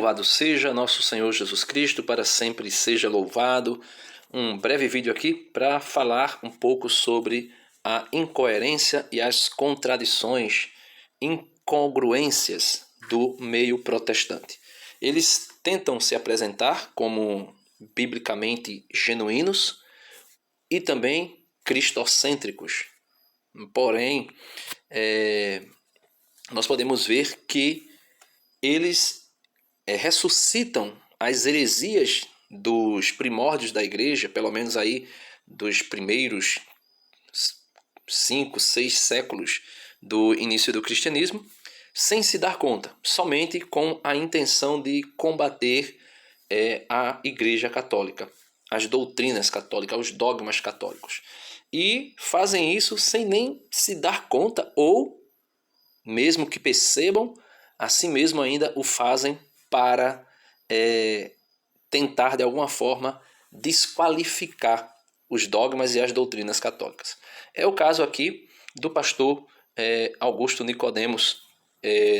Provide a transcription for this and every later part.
Louvado seja nosso Senhor Jesus Cristo, para sempre seja louvado. Um breve vídeo aqui para falar um pouco sobre a incoerência e as contradições, incongruências do meio protestante. Eles tentam se apresentar como biblicamente genuínos e também cristocêntricos. Porém, nós podemos ver que eles ressuscitam as heresias dos primórdios da igreja, pelo menos aí dos primeiros 5, 6 séculos do início do cristianismo, sem se dar conta, somente com a intenção de combater a igreja católica, as doutrinas católicas, os dogmas católicos. E fazem isso sem nem se dar conta, ou mesmo que percebam, assim mesmo ainda o fazem para tentar de alguma forma desqualificar os dogmas e as doutrinas católicas. É o caso aqui do pastor Augusto Nicodemos,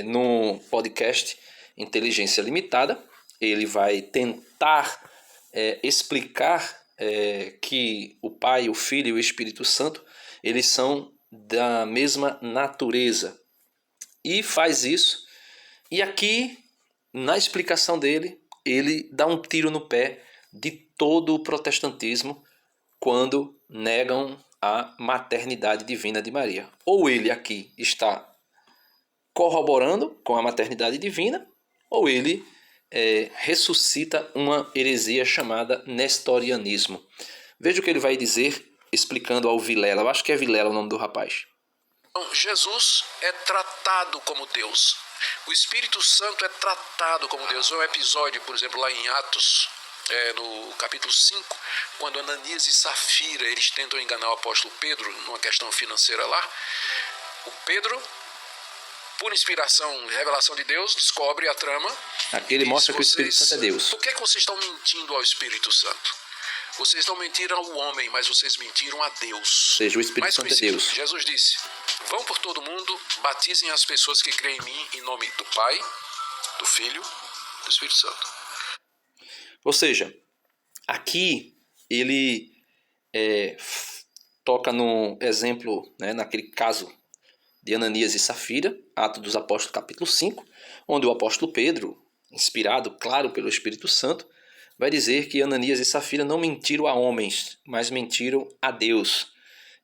no podcast Inteligência Limitada. Ele vai tentar explicar que o Pai, o Filho e o Espírito Santo, eles são da mesma natureza. E faz isso, e aqui, na explicação dele, ele dá um tiro no pé de todo o protestantismo quando negam a maternidade divina de Maria. Ou ele aqui está corroborando com a maternidade divina, ou ele ressuscita uma heresia chamada nestorianismo. Veja o que ele vai dizer explicando ao Vilela. Eu acho que é Vilela o nome do rapaz. Jesus é tratado como Deus. O Espírito Santo é tratado como Deus. É um episódio, por exemplo, lá em Atos, no capítulo 5, quando Ananias e Safira eles tentam enganar o apóstolo Pedro numa questão financeira lá. O Pedro, por inspiração e revelação de Deus, descobre a trama. Aqui ele mostra que o Espírito Santo é Deus. Por que vocês estão mentindo ao Espírito Santo? Vocês não mentiram ao homem, mas vocês mentiram a Deus. Ou seja, o Espírito Santo é Deus. Jesus disse: vão por todo mundo, batizem as pessoas que creem em mim, em nome do Pai, do Filho e do Espírito Santo. Ou seja, aqui ele toca no exemplo, naquele caso de Ananias e Safira, Atos dos Apóstolos, capítulo 5, onde o apóstolo Pedro, inspirado, claro, pelo Espírito Santo, vai dizer que Ananias e Safira não mentiram a homens, mas mentiram a Deus.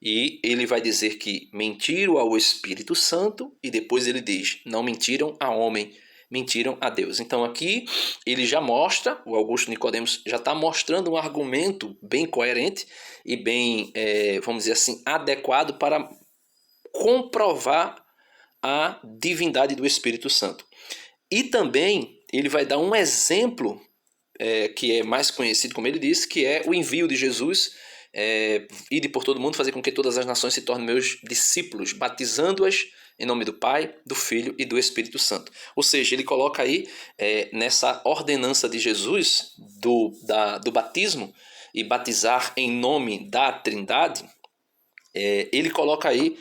E ele vai dizer que mentiram ao Espírito Santo, e depois ele diz, não mentiram a homem, mentiram a Deus. Então aqui ele já mostra, o Augusto Nicodemos já está mostrando um argumento bem coerente e bem, vamos dizer assim, adequado para comprovar a divindade do Espírito Santo. E também ele vai dar um exemplo que é mais conhecido, como ele disse, que é o envio de Jesus, ide por todo mundo, fazer com que todas as nações se tornem meus discípulos, batizando-as em nome do Pai, do Filho e do Espírito Santo. Ou seja, ele coloca aí, nessa ordenança de Jesus, do batismo, e batizar em nome da Trindade, ele coloca aí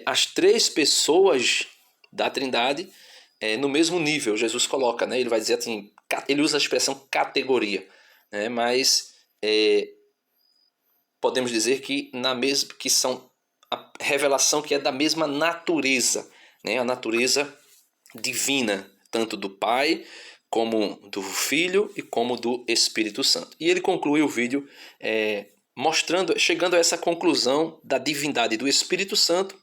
as três pessoas da Trindade no mesmo nível. Jesus coloca, ele vai dizer assim, ele usa a expressão categoria, mas podemos dizer que que são a revelação que é da mesma natureza, a natureza divina, tanto do Pai como do Filho e como do Espírito Santo. E ele conclui o vídeo chegando a essa conclusão da divindade do Espírito Santo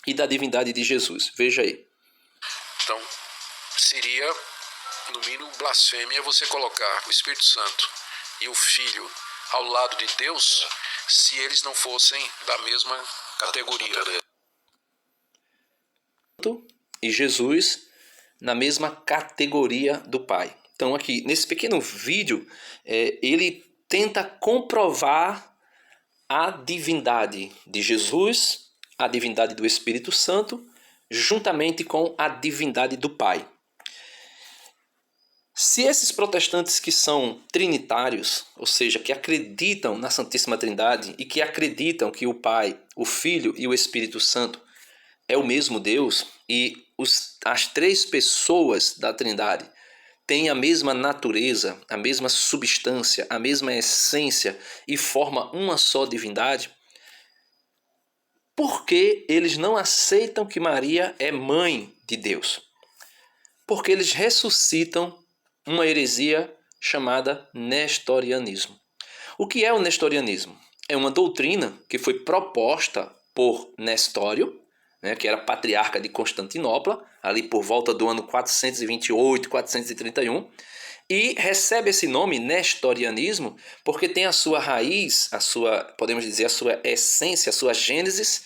e da divindade de Jesus. Veja aí. Então, seria, no mínimo, blasfêmia você colocar o Espírito Santo e o Filho ao lado de Deus, se eles não fossem da mesma categoria. E Jesus na mesma categoria do Pai. Então aqui, nesse pequeno vídeo, ele tenta comprovar a divindade de Jesus, a divindade do Espírito Santo, juntamente com a divindade do Pai. Se esses protestantes que são trinitários, ou seja, que acreditam na Santíssima Trindade e que acreditam que o Pai, o Filho e o Espírito Santo é o mesmo Deus e as três pessoas da Trindade tem a mesma natureza, a mesma substância, a mesma essência e forma uma só divindade, por que eles não aceitam que Maria é mãe de Deus? Porque eles ressuscitam uma heresia chamada nestorianismo. O que é o nestorianismo? É uma doutrina que foi proposta por Nestório, que era patriarca de Constantinopla, ali por volta do ano 428, 431, e recebe esse nome, nestorianismo, porque tem a sua raiz, podemos dizer, a sua essência, a sua gênesis,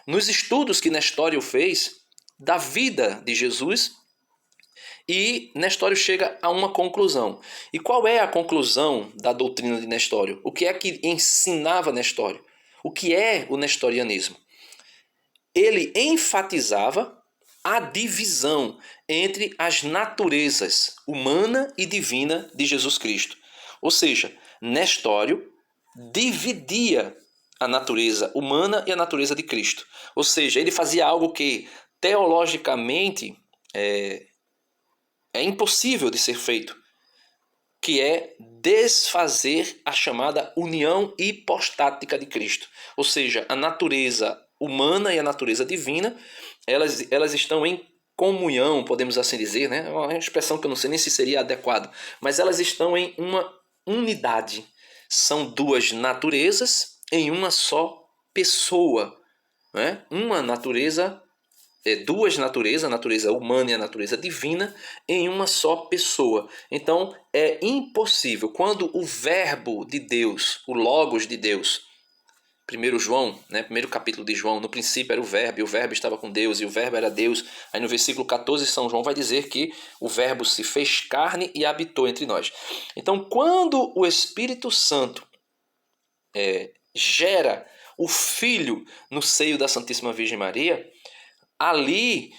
nos estudos que Nestório fez da vida de Jesus. E Nestório chega a uma conclusão. E qual é a conclusão da doutrina de Nestório? O que é que ensinava Nestório? O que é o nestorianismo? Ele enfatizava a divisão entre as naturezas humana e divina de Jesus Cristo. Ou seja, Nestório dividia a natureza humana e a natureza de Cristo. Ou seja, ele fazia algo que teologicamente é impossível de ser feito, que é desfazer a chamada união hipostática de Cristo. Ou seja, a natureza humana e a natureza divina, elas estão em comunhão, podemos assim dizer, né? É uma expressão que eu não sei nem se seria adequada, mas elas estão em uma unidade. São duas naturezas em uma só pessoa, né? Uma natureza, duas naturezas, a natureza humana e a natureza divina, em uma só pessoa. Então é impossível, quando o verbo de Deus, o Logos de Deus, 1 João, primeiro capítulo de João, no princípio era o verbo, e o verbo estava com Deus, e o verbo era Deus. Aí no versículo 14, São João vai dizer que o verbo se fez carne e habitou entre nós. Então, quando o Espírito Santo gera o Filho no seio da Santíssima Virgem Maria, ali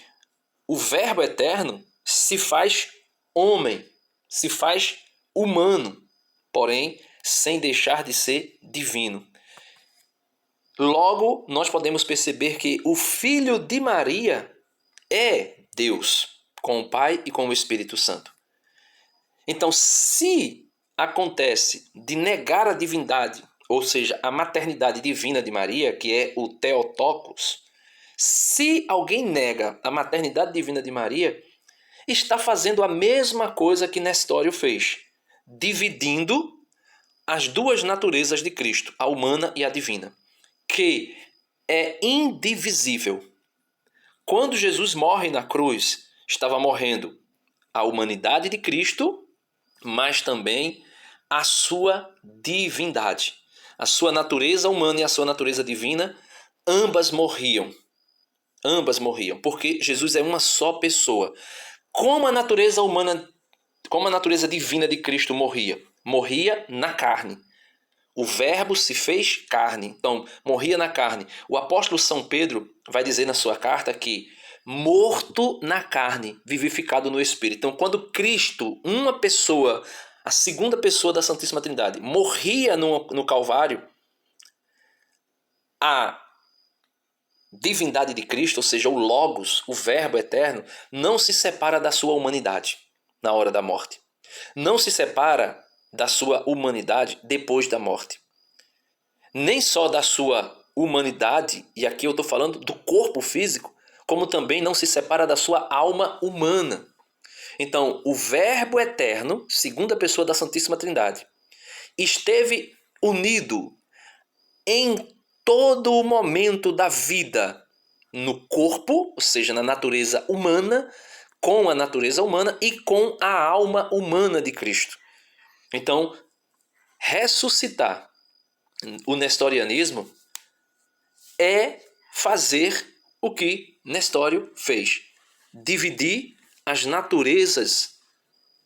o verbo eterno se faz homem, se faz humano, porém sem deixar de ser divino. Logo, nós podemos perceber que o Filho de Maria é Deus, com o Pai e com o Espírito Santo. Então, se acontece de negar a divindade, ou seja, a maternidade divina de Maria, que é o Theotokos, se alguém nega a maternidade divina de Maria, está fazendo a mesma coisa que Nestório fez, dividindo as duas naturezas de Cristo, a humana e a divina, que é indivisível. Quando Jesus morre na cruz, estava morrendo a humanidade de Cristo, mas também a sua divindade. A sua natureza humana e a sua natureza divina, ambas morriam. Ambas morriam, porque Jesus é uma só pessoa. Como a natureza humana, como a natureza divina de Cristo morria? Morria na carne. O verbo se fez carne, então morria na carne. O apóstolo São Pedro vai dizer na sua carta que morto na carne, vivificado no Espírito. Então, quando Cristo, uma pessoa, a segunda pessoa da Santíssima Trindade, morria no Calvário, a divindade de Cristo, ou seja, o Logos, o Verbo eterno, não se separa da sua humanidade na hora da morte. Não se separa da sua humanidade depois da morte. Nem só da sua humanidade, e aqui eu estou falando do corpo físico, como também não se separa da sua alma humana. Então, o Verbo eterno, segunda pessoa da Santíssima Trindade, esteve unido em todo o momento da vida no corpo, ou seja, na natureza humana, com a natureza humana e com a alma humana de Cristo. Então, ressuscitar o nestorianismo é fazer o que Nestório fez: dividir as naturezas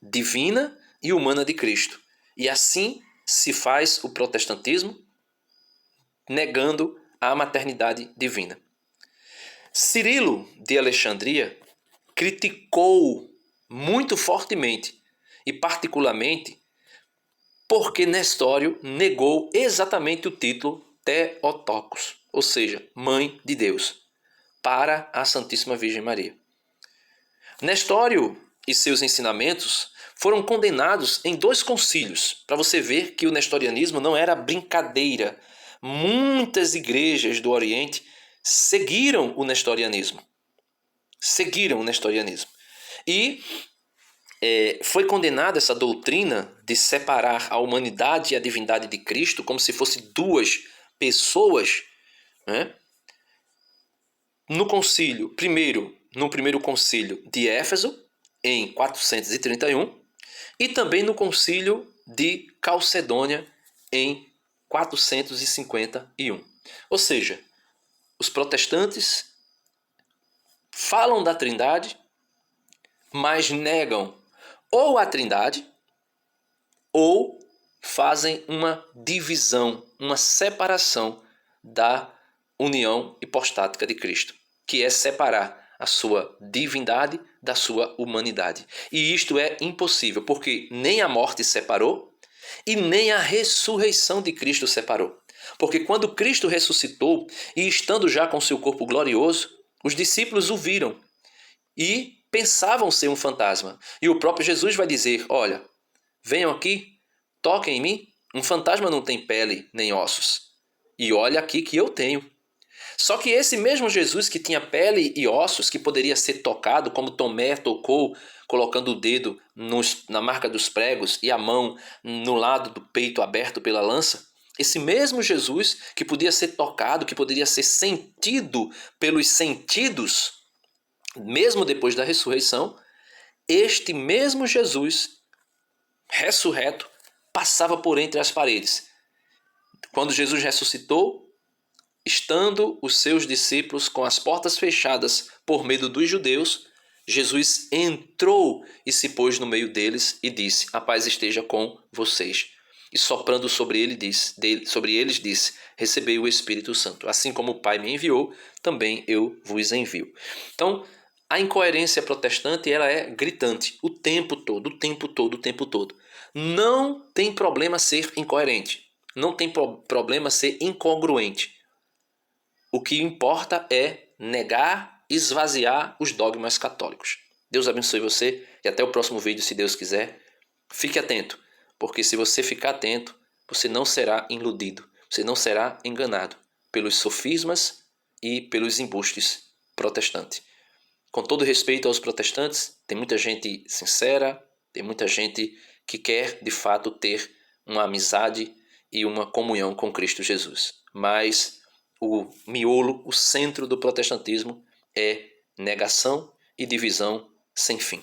divina e humana de Cristo. E assim se faz o protestantismo, negando a maternidade divina. Cirilo de Alexandria criticou muito fortemente e particularmente porque Nestório negou exatamente o título Theotokos, ou seja, Mãe de Deus, para a Santíssima Virgem Maria. Nestório e seus ensinamentos foram condenados em 2 concílios, para você ver que o nestorianismo não era brincadeira. Muitas igrejas do Oriente seguiram o nestorianismo. E foi condenada essa doutrina de separar a humanidade e a divindade de Cristo como se fossem 2 pessoas, né? No primeiro concílio de Éfeso, em 431, e também no concílio de Calcedônia, em 451. Ou seja, os protestantes falam da Trindade, mas negam ou a Trindade, ou fazem uma divisão, uma separação da união hipostática de Cristo, que é separar a sua divindade da sua humanidade. E isto é impossível, porque nem a morte separou e nem a ressurreição de Cristo separou. Porque quando Cristo ressuscitou e estando já com seu corpo glorioso, os discípulos o viram e pensavam ser um fantasma. E o próprio Jesus vai dizer, olha, venham aqui, toquem em mim, um fantasma não tem pele nem ossos. E olha aqui que eu tenho. Só que esse mesmo Jesus que tinha pele e ossos, que poderia ser tocado, como Tomé tocou, colocando o dedo na marca dos pregos e a mão no lado do peito aberto pela lança, esse mesmo Jesus que podia ser tocado, que poderia ser sentido pelos sentidos, mesmo depois da ressurreição, este mesmo Jesus ressurreto passava por entre as paredes. Quando Jesus ressuscitou, estando os seus discípulos com as portas fechadas por medo dos judeus, Jesus entrou e se pôs no meio deles e disse, a paz esteja com vocês. E soprando sobre eles disse, recebei o Espírito Santo. Assim como o Pai me enviou, também eu vos envio. Então, a incoerência protestante ela é gritante o tempo todo. Não tem problema ser incoerente. Não tem problema ser incongruente. O que importa é negar, esvaziar os dogmas católicos. Deus abençoe você e até o próximo vídeo, se Deus quiser. Fique atento, porque se você ficar atento, você não será iludido, você não será enganado pelos sofismas e pelos embustes protestantes. Com todo respeito aos protestantes, tem muita gente sincera, tem muita gente que quer, de fato, ter uma amizade e uma comunhão com Cristo Jesus. Mas o miolo, o centro do protestantismo é negação e divisão sem fim.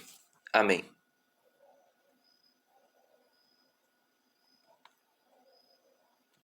Amém.